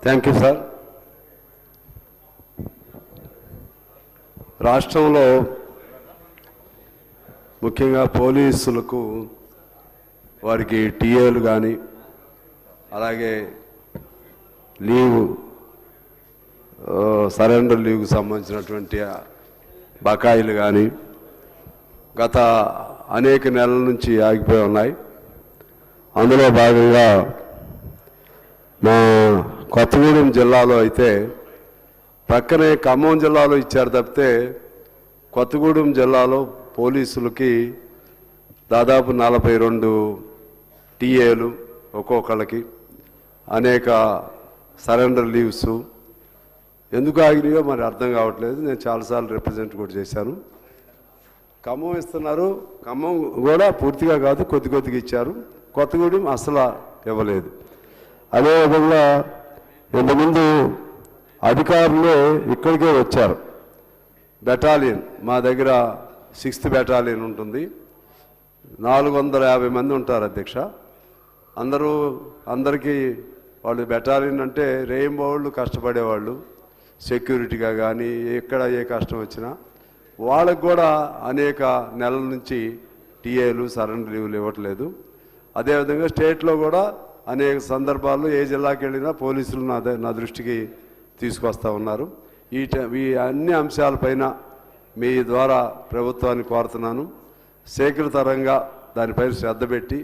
Thank you sir. రాష్ట్రంలో ముఖ్యంగా పోలీసులకు వారికి టీఏలు కానీ అలాగే లీవ్ సరెండర్ లీవ్కి సంబంధించినటువంటి బకాయిలు కానీ గత అనేక నెలల నుంచి ఆగిపోయి ఉన్నాయి. అందులో భాగంగా మా కొత్తగూడెం జిల్లాలో అయితే పక్కనే ఖమ్మం జిల్లాలో ఇచ్చారు తప్పితే కొత్తగూడెం జిల్లాలో పోలీసులకి దాదాపు 42 టీఏలు ఒక్కొక్కళ్ళకి, అనేక సరెండర్ లీవ్స్ ఎందుకు ఆగినాయో మరి అర్థం కావట్లేదు. నేను చాలాసార్లు రిప్రజెంట్ కూడా చేశాను. ఖమ్మం ఇస్తున్నారు, ఖమ్మం కూడా పూర్తిగా కాదు, కొద్దిగా ఇచ్చారు. కొత్తగూడెం అసలు ఇవ్వలేదు. అదేవిధంగా ఇంతకుముందు అధికారులు ఇక్కడికే వచ్చారు. బెటాలియన్ మా దగ్గర 6th బెటాలియన్ ఉంటుంది, 450 మంది ఉంటారు అధ్యక్ష. అందరికీ వాళ్ళు బెటాలియన్ అంటే రేయింబోళ్ళు కష్టపడేవాళ్ళు, సెక్యూరిటీగా కానీ ఎక్కడ ఏ కష్టం వచ్చినా వాళ్ళకు కూడా అనేక నెలల నుంచి టీఏలు సరెండర్ లీవ్లు ఇవ్వట్లేదు. అదేవిధంగా స్టేట్లో కూడా అనేక సందర్భాల్లో ఏ జిల్లాకి వెళ్ళినా పోలీసులు నా దృష్టికి తీసుకొస్తూ ఉన్నారు. ఈ అన్ని అంశాలపైన మీ ద్వారా ప్రభుత్వాన్ని కోరుతున్నాను, శీఘ్రతరంగా దానిపైన శ్రద్ధ పెట్టి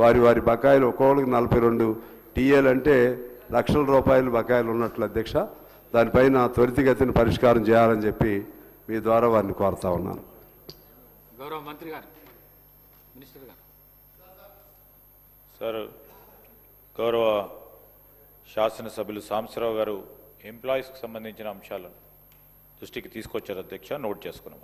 వారి బకాయిలు ఒక్కొక్కరికి 42 టీఏలు అంటే లక్షల రూపాయలు బకాయిలు ఉన్నట్లు అధ్యక్ష. దానిపైన త్వరితగతిన పరిష్కారం చేయాలని చెప్పి మీ ద్వారా వారిని కోరుతా ఉన్నాను. గౌరవ మంత్రి గారు, మినిస్టర్ గారు. సార్, గౌరవ శాసనసభ్యులు సాంబశివరావు గారు ఎంప్లాయీస్కి సంబంధించిన అంశాలను దృష్టికి తీసుకొచ్చారు అధ్యక్ష, నోట్ చేసుకున్నాం.